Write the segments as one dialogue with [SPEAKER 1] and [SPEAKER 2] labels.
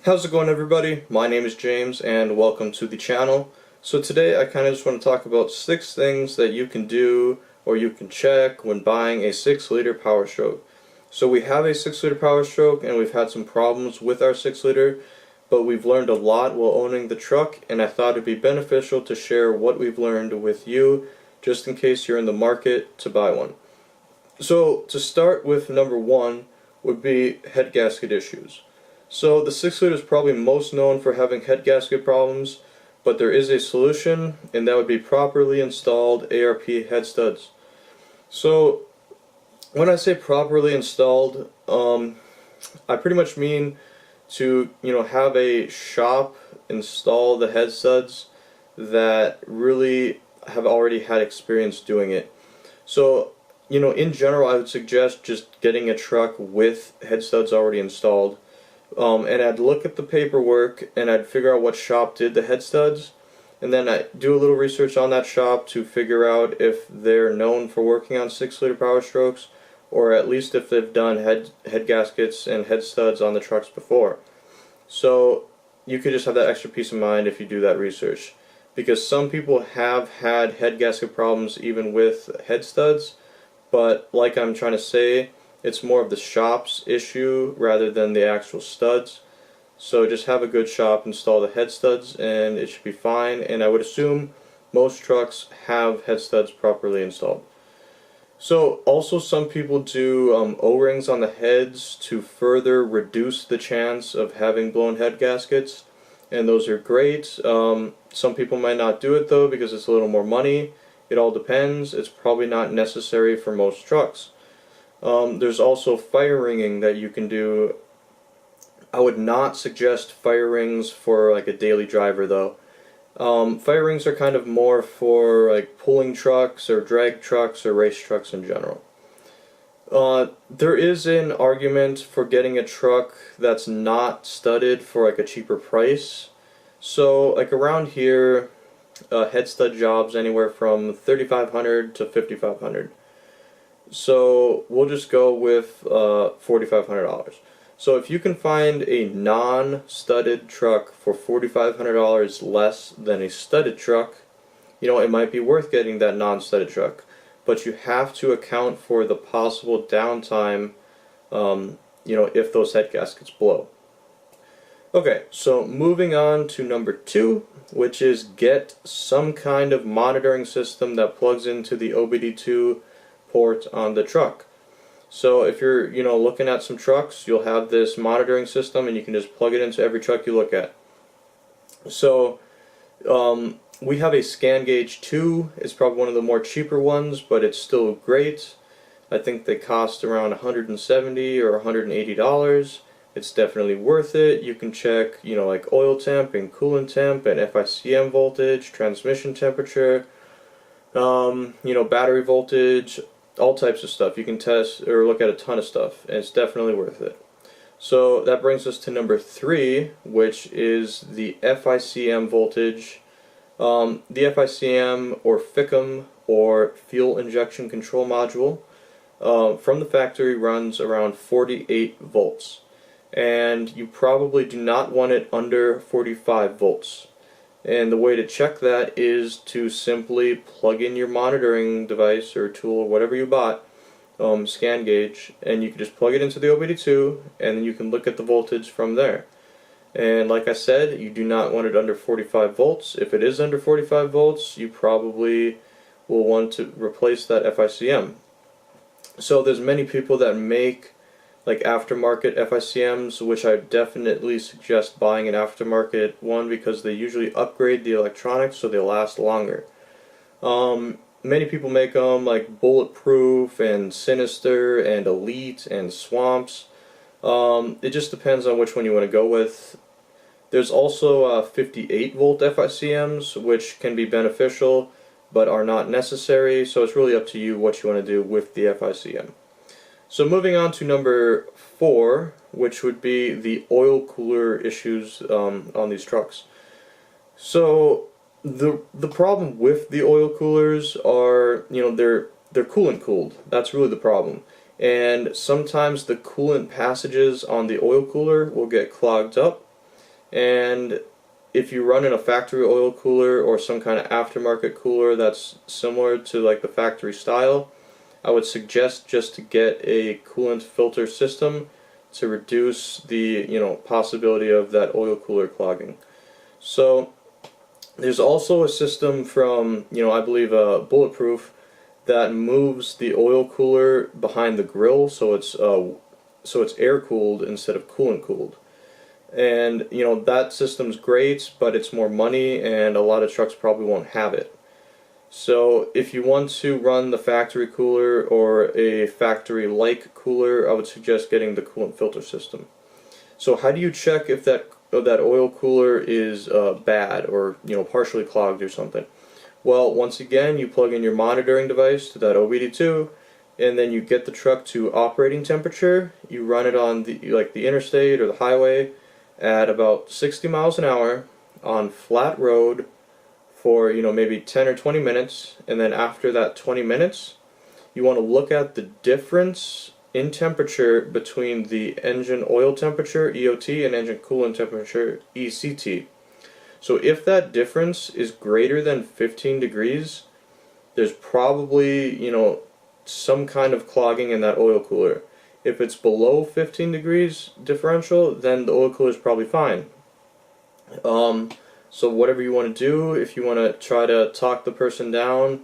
[SPEAKER 1] How's it going, everybody? My name is James and welcome to the channel. So today I kind of just want to talk about 6 things that you can do or you can check when buying a 6-liter Powerstroke. So we have a 6-liter Powerstroke and we've had some problems with our 6-liter, but we've learned a lot while owning the truck, and I thought it'd be beneficial to share what we've learned with you just in case you're in the market to buy one. So to start with, number 1 would be head gasket issues. So the 6-liter is probably most known for having head gasket problems, but there is a solution, and that would be properly installed ARP head studs. So when I say properly installed, I pretty much mean to have a shop install the head studs that really have already had experience doing it. So in general, I would suggest just getting a truck with head studs already installed. And I'd look at the paperwork and I'd figure out what shop did the head studs, and then I'd do a little research on that shop to figure out if they're known for working on 6-liter Powerstrokes, or at least if they've done head gaskets and head studs on the trucks before. So you could just have that extra peace of mind if you do that research, because some people have had head gasket problems even with head studs, but like I'm trying to say, it's more of the shop's issue rather than the actual studs. So just have a good shop install the head studs and it should be fine, and I would assume most trucks have head studs properly installed. So also some people do O-rings on the heads to further reduce the chance of having blown head gaskets, and those are great. Some people might not do it though because it's a little more money. It all depends. It's probably not necessary for most trucks. There's also fire ringing that you can do. I would not suggest fire rings for like a daily driver though. Fire rings are kind of more for like pulling trucks or drag trucks or race trucks in general. There is an argument for getting a truck that's not studded for like a cheaper price. So like around here, head stud jobs anywhere from $3,500 to $5,500. So we'll just go with $4,500. So if you can find a non-studded truck for $4,500 less than a studded truck, it might be worth getting that non-studded truck. But you have to account for the possible downtime, if those head gaskets blow. Okay, so moving on to number 2, which is get some kind of monitoring system that plugs into the OBD2 port on the truck. So if you're looking at some trucks, you'll have this monitoring system and you can just plug it into every truck you look at. So we have a Scan Gauge 2. It's probably one of the more cheaper ones, but it's still great. I think they cost around $170 or $180. It's definitely worth it. You can check like oil temp and coolant temp and FICM voltage, transmission temperature, battery voltage, all types of stuff. You can test or look at a ton of stuff, and it's definitely worth it. So that brings us to number 3, which is the FICM voltage. The FICM or FICM or fuel injection control module from the factory runs around 48 volts, and you probably do not want it under 45 volts. And the way to check that is to simply plug in your monitoring device or tool or whatever you bought, Scan Gauge, and you can just plug it into the OBD2 and then you can look at the voltage from there. And like I said, you do not want it under 45 volts. If it is under 45 volts, you probably will want to replace that FICM. So there's many people that make like aftermarket FICMs, which I definitely suggest buying an aftermarket one because they usually upgrade the electronics so they last longer. Many people make them like Bulletproof and Sinister and Elite and Swamps. It just depends on which one you want to go with. There's also 58 volt FICMs, which can be beneficial but are not necessary, so it's really up to you what you want to do with the FICM. So moving on to number 4, which would be the oil cooler issues on these trucks. So the problem with the oil coolers are, they're coolant cooled. That's really the problem. And sometimes the coolant passages on the oil cooler will get clogged up, And if you run in a factory oil cooler or some kind of aftermarket cooler that's similar to like the factory style, I would suggest just to get a coolant filter system to reduce the possibility of that oil cooler clogging. So there's also a system from I believe Bulletproof that moves the oil cooler behind the grill, so it's air cooled instead of coolant cooled. And that system's great, but it's more money and a lot of trucks probably won't have it. So if you want to run the factory cooler or a factory-like cooler, I would suggest getting the coolant filter system. So how do you check if that oil cooler is bad or partially clogged or something? Well, once again, you plug in your monitoring device to that OBD2, and then you get the truck to operating temperature. You run it on the interstate or the highway at about 60 miles an hour on flat road for maybe 10 or 20 minutes, and then after that 20 minutes you want to look at the difference in temperature between the engine oil temperature EOT and engine coolant temperature ECT. So if that difference is greater than 15 degrees, there's probably some kind of clogging in that oil cooler. If it's below 15 degrees differential, then the oil cooler is probably fine. So whatever you want to do, if you want to try to talk the person down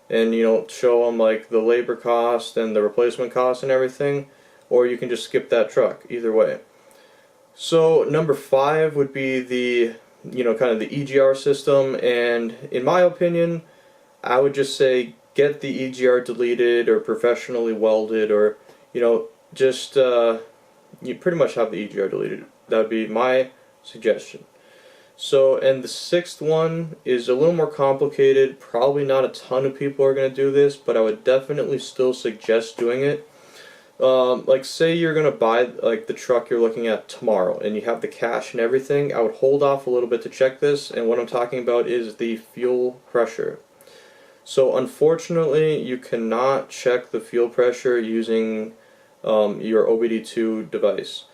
[SPEAKER 1] and show them like the labor cost and the replacement cost and everything, or you can just skip that truck, either way. So number 5 would be the kind of the EGR system, and in my opinion I would just say get the EGR deleted or professionally welded, or just you pretty much have the EGR deleted. That would be my suggestion. So, and the 6th one is a little more complicated. Probably not a ton of people are going to do this, but I would definitely still suggest doing it. Like say you're going to buy like the truck you're looking at tomorrow and you have the cash and everything, I would hold off a little bit to check this, and what I'm talking about is the fuel pressure. So unfortunately you cannot check the fuel pressure using your OBD2 device.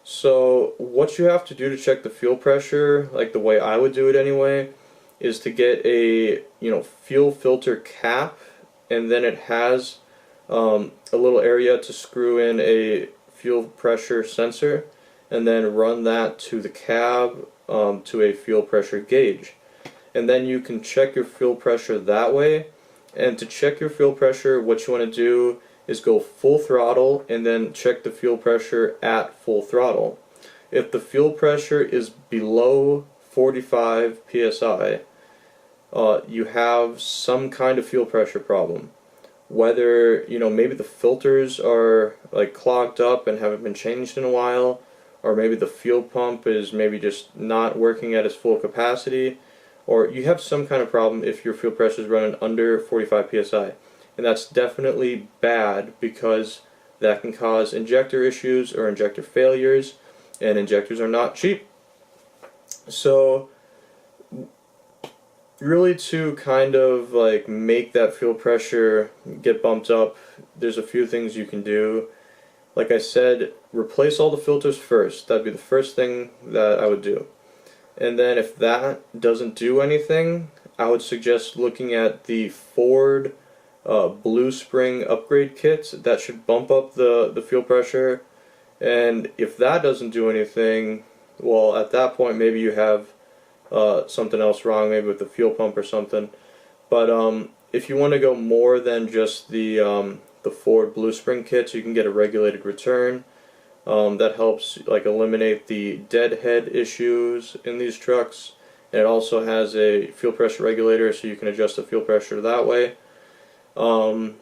[SPEAKER 1] So what you have to do to check the fuel pressure, like the way I would do it anyway, is to get a fuel filter cap, and then it has a little area to screw in a fuel pressure sensor, and then run that to the cab to a fuel pressure gauge. And then you can check your fuel pressure that way. And to check your fuel pressure, what you want to do is go full throttle and then check the fuel pressure at full throttle. If the fuel pressure is below 45 psi, you have some kind of fuel pressure problem. Whether maybe the filters are like clogged up and haven't been changed in a while, or maybe the fuel pump is maybe just not working at its full capacity, or you have some kind of problem if your fuel pressure is running under 45 psi. And that's definitely bad, because that can cause injector issues or injector failures, and injectors are not cheap. So really, to kind of like make that fuel pressure get bumped up, there's a few things you can do. Like I said, replace all the filters first. That'd be the first thing that I would do. And then if that doesn't do anything, I would suggest looking at the Ford Blue Spring upgrade kits. That should bump up the fuel pressure. And if that doesn't do anything, well, at that point maybe you have something else wrong, maybe with the fuel pump or something. But if you want to go more than just the Ford Blue Spring kits, you can get a regulated return. That helps like eliminate the deadhead issues in these trucks, and it also has a fuel pressure regulator, so you can adjust the fuel pressure that way. Or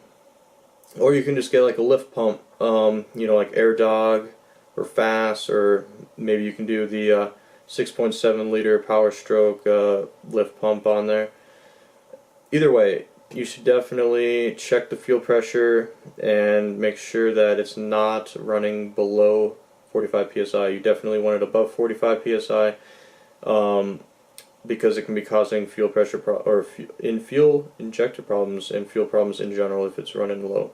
[SPEAKER 1] you can just get like a lift pump, like Air Dog or FASS, or maybe you can do the 6.7 liter Powerstroke lift pump on there. Either way, you should definitely check the fuel pressure and make sure that it's not running below 45 psi. You definitely want it above 45 psi, because it can be causing fuel pressure fuel injector problems and fuel problems in general if it's running low.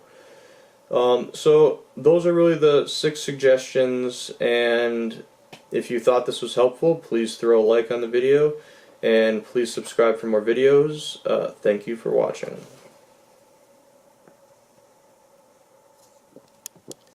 [SPEAKER 1] So those are really the 6 suggestions, and If you thought this was helpful, please throw a like on the video, and please subscribe for more videos. Thank you for watching.